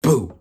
Boo!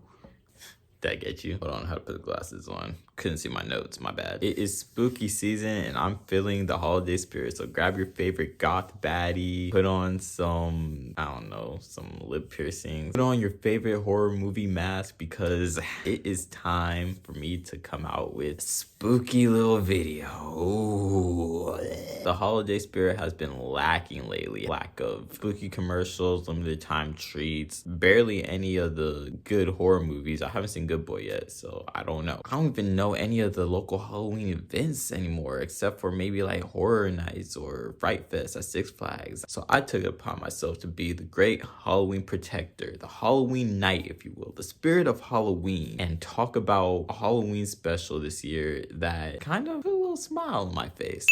That get you? Hold on, how to put the glasses on. Couldn't see my notes, my bad. It is spooky season and I'm feeling the holiday spirit. So grab your favorite goth baddie, put on some, I don't know, some lip piercings. Put on your favorite horror movie mask because it is time for me to come out with a spooky little video. Ooh. The holiday spirit has been lacking lately. Lack of spooky commercials, limited time treats, barely any of the good horror movies. I haven't seen Good Boy yet, so I don't know. I don't even know any of the local Halloween events anymore, except for maybe like horror nights or Fright Fest at Six Flags. So I took it upon myself to be the great Halloween protector, the Halloween knight, if you will, the spirit of Halloween, and talk about a Halloween special this year that kind of put a little smile on my face.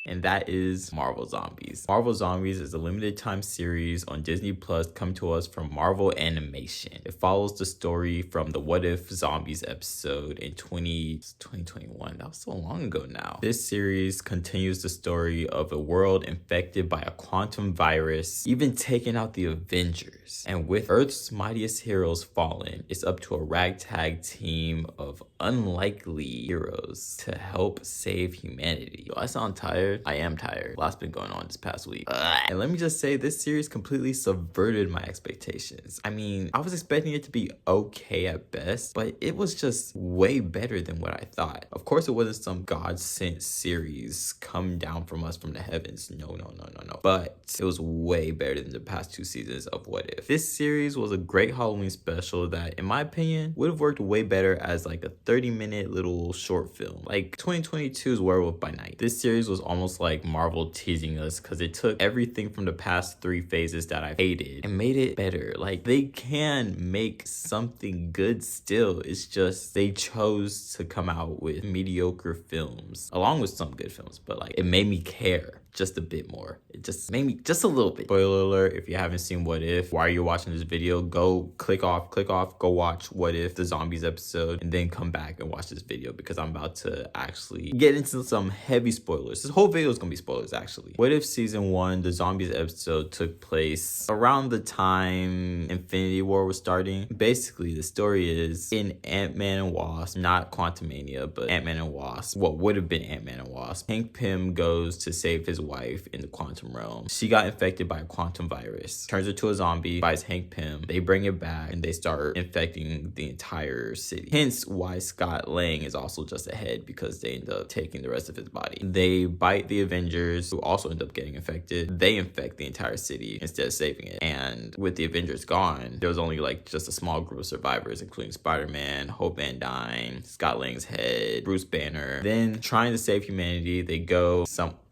And that is Marvel Zombies. Marvel Zombies is a limited time series on Disney Plus come to us from Marvel Animation. It follows the story from the What If Zombies episode in 2021. That was so long ago now. This series continues the story of a world infected by a quantum virus, even taking out the Avengers. And with Earth's mightiest heroes fallen, it's up to a ragtag team of unlikely heroes to help save humanity. Yo, I sound tired. I am tired. A lot's been going on this past week. And let me just say, this series completely subverted my expectations. I mean, I was expecting it to be okay at best, but it was just way better than what I thought. Of course, it wasn't some God-sent series come down from us from the heavens. No. But it was way better than the past 2 seasons of What If. This series was a great Halloween special that, in my opinion, would have worked way better as like a 30-minute little short film. Like 2022's Werewolf by Night. This series was almost like Marvel teasing us because it took everything from the past 3 phases that I hated and made it better. Like, they can make something good still. It's just they chose to come out with mediocre films along with some good films, but like it made me care just a bit more. It just made me just a little bit. Spoiler alert, if you haven't seen What If, while you're watching this video, go click off, go watch What If, the Zombies episode, and then come back and watch this video because I'm about to actually get into some heavy spoilers. This whole video is gonna be spoilers actually. What If season 1, the Zombies episode took place around the time Infinity War was starting. Basically, the story is in Ant-Man and Wasp, not Quantumania, but Ant-Man and Wasp, what would have been Ant-Man and Wasp. Hank Pym goes to save his wife in the quantum realm. She got infected by a quantum virus, turns into a zombie, buys Hank Pym. They bring it back and they start infecting the entire city. Hence why Scott Lang is also just ahead, because they end up taking the rest of his body. They bite the Avengers, who also end up getting infected. They infect the entire city instead of saving it. And with the Avengers gone, there was only like just a small group of survivors, including Spider-Man, Hope Van Dyne, Scott Lang's head, Bruce Banner. Then, trying to save humanity, they go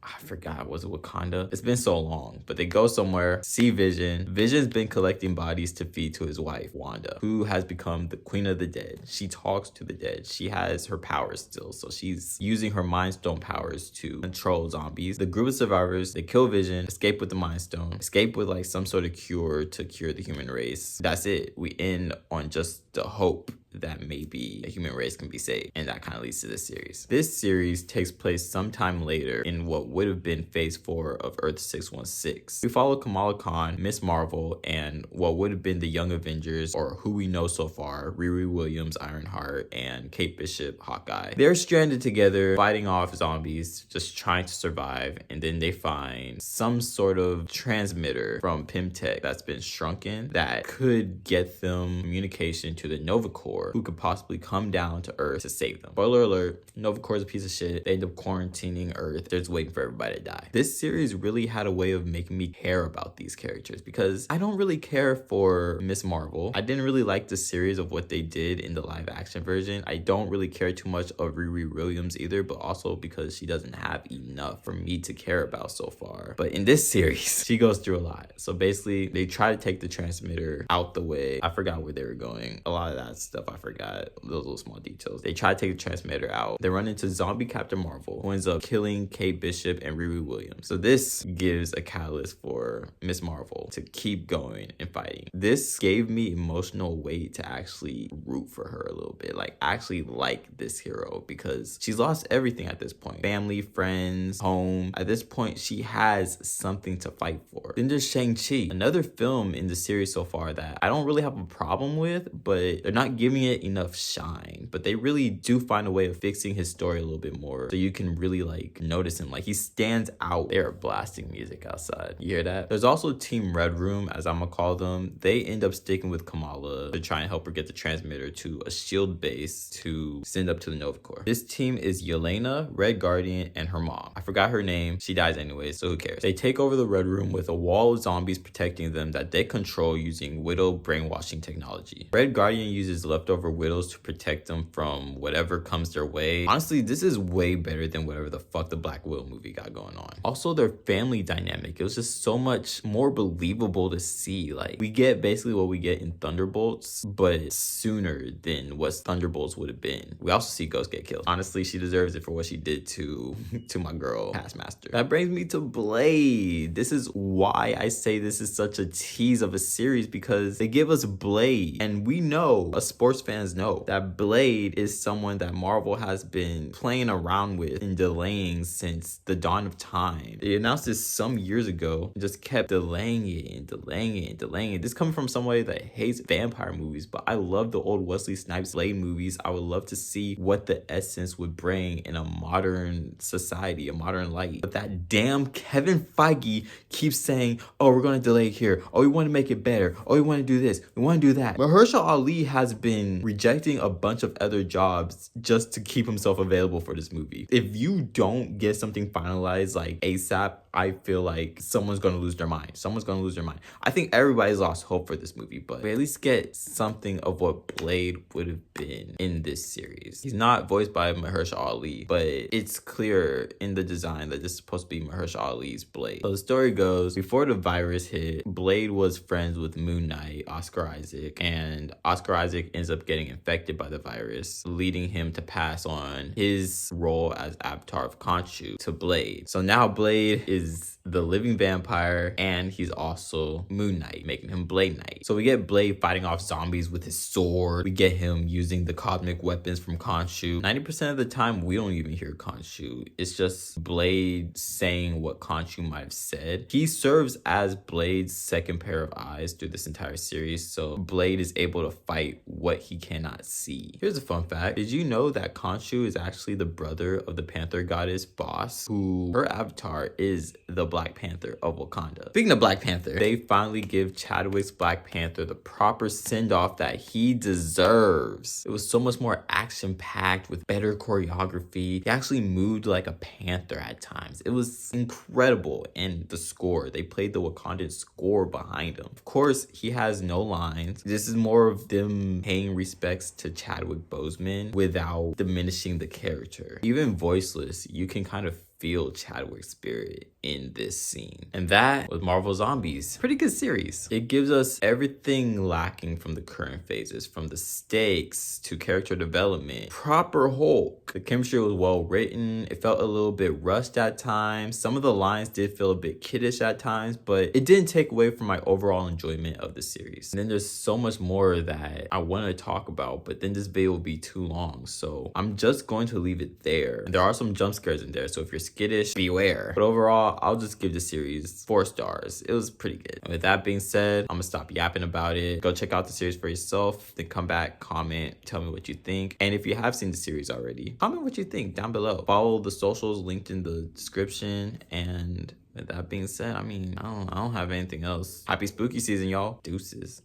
I forgot, was it Wakanda? It's been so long, but they go somewhere, see Vision. Vision's been collecting bodies to feed to his wife, Wanda, who has become the Queen of the Dead. She talks to the dead. She has her powers still, so she's using her Mind Stone powers to control zombies. The group of survivors, they kill Vision, escape with the Mind Stone, escape with like some sort of cure to cure the human race. That's it. We end on just the hope that maybe a human race can be saved, and that kind of leads to this series. This series takes place sometime later in what would have been phase 4 of Earth 616. We follow Kamala Khan, Miss Marvel, and what would have been the Young Avengers, or who we know so far, Riri Williams, Ironheart, and Kate Bishop, Hawkeye. They're stranded together, fighting off zombies, just trying to survive, and then they find some sort of transmitter from Pymtech that's been shrunken that could get them communication to the Nova Corps, who could possibly come down to Earth to save them. Spoiler alert, Nova Corps is a piece of shit. They end up quarantining Earth. They're just waiting for everybody to die. This series really had a way of making me care about these characters, because I don't really care for Miss Marvel. I didn't really like the series of what they did in the live action version. I don't really care too much of Riri Williams either, but also because she doesn't have enough for me to care about so far. But in this series, she goes through a lot. So basically, they try to take the transmitter out the way. I forgot where they were going. A lot of that stuff I forgot those little small details. They try to take the transmitter out. They run into zombie Captain Marvel, who ends up killing Kate Bishop and Riri Williams. So this gives a catalyst for Miss Marvel to keep going and fighting. This gave me emotional weight to actually root for her a little bit, like actually like this hero, because she's lost everything at this point. Family, friends, home. At this point, she has something to fight for. Then there's Shang-Chi, another film in the series so far that I don't really have a problem with, but they're not giving it enough shine. But they really do find a way of fixing his story a little bit more, so you can really like notice him. Like he stands out. They're blasting music outside. You hear that? There's also Team Red Room, as I'm gonna call them. They end up sticking with Kamala to try and help her get the transmitter to a shield base to send up to the Nova Corps. This team is Yelena, Red Guardian, and her mom. I forgot her name. She dies anyways, so who cares? They take over the Red Room with a wall of zombies protecting them that they control using Widow brainwashing technology. Red Guardian uses leftover Widows to protect them from whatever comes their way. Honestly, this is way better than whatever the fuck the Black Widow movie got going on. Also, their family dynamic, it was just so much more believable to see. Like, we get basically what we get in Thunderbolts, but sooner than what Thunderbolts would have been. We also see Ghost get killed. Honestly, she deserves it for what she did to my girl, Taskmaster. That brings me to Blade. This is why I say this is such a tease of a series, because they give us Blade, and we know, us sports fans know, that Blade is someone that Marvel has been playing around with and delaying since the dawn of time. They announced this some years ago and just kept delaying it and delaying it and delaying it. This coming from somebody that hates vampire movies, but I love the old Wesley Snipes Blade movies. I would love to see what the essence would bring in a modern society, a modern light. But that damn Kevin Feige keeps saying, oh, we're going to delay here. Oh, we want to make it better. Oh, we want to do this. We want to do that. Mahershala Ali has been rejecting a bunch of other jobs just to keep himself available for this movie. If you don't get something finalized like ASAP, I feel like someone's going to lose their mind. Someone's going to lose their mind. I think everybody's lost hope for this movie, but we at least get something of what Blade would have been in this series. He's not voiced by Mahershala Ali, but it's clear in the design that this is supposed to be Mahershala Ali's Blade. So the story goes, before the virus hit, Blade was friends with Moon Knight, Oscar Isaac, and Oscar Isaac ends up getting infected by the virus, leading him to pass on his role as Avatar of Khonshu to Blade. So now Blade is the living vampire, and he's also Moon Knight, making him Blade Knight. So we get Blade fighting off zombies with his sword. We get him using the cosmic weapons from Khonshu. 90% of the time, we don't even hear Khonshu. It's just Blade saying what Khonshu might have said. He serves as Blade's second pair of eyes through this entire series, so Blade is able to fight what he cannot see. Here's a fun fact. Did you know that Khonshu is actually the brother of the Panther goddess Boss, who her avatar is the Black Panther of Wakanda? Speaking of Black Panther, they finally give Chadwick's Black Panther the proper send-off that he deserves. It was so much more action-packed with better choreography. He actually moved like a panther at times. It was incredible. And the score, they played the Wakandan score behind him. Of course, he has no lines. This is more of them paying respects to Chadwick Boseman without diminishing the character. Even voiceless, you can kind of feel Chadwick's spirit in this scene. And that was Marvel Zombies. Pretty good series. It gives us everything lacking from the current phases, from the stakes to character development. Proper Hulk. The chemistry was well written. It felt a little bit rushed at times. Some of the lines did feel a bit kiddish at times, but it didn't take away from my overall enjoyment of the series. And then there's so much more that I want to talk about, but then this video will be too long. So I'm just going to leave it there. And there are some jump scares in there, so if you're skittish, beware. But overall, I'll just give the series 4 stars. It was pretty good. And with that being said, I'm gonna stop yapping about it. Go check out the series for yourself. Then come back, comment, tell me what you think. And if you have seen the series already, comment what you think down below. Follow the socials linked in the description. And with that being said, I don't have anything else. Happy spooky season, y'all. Deuces.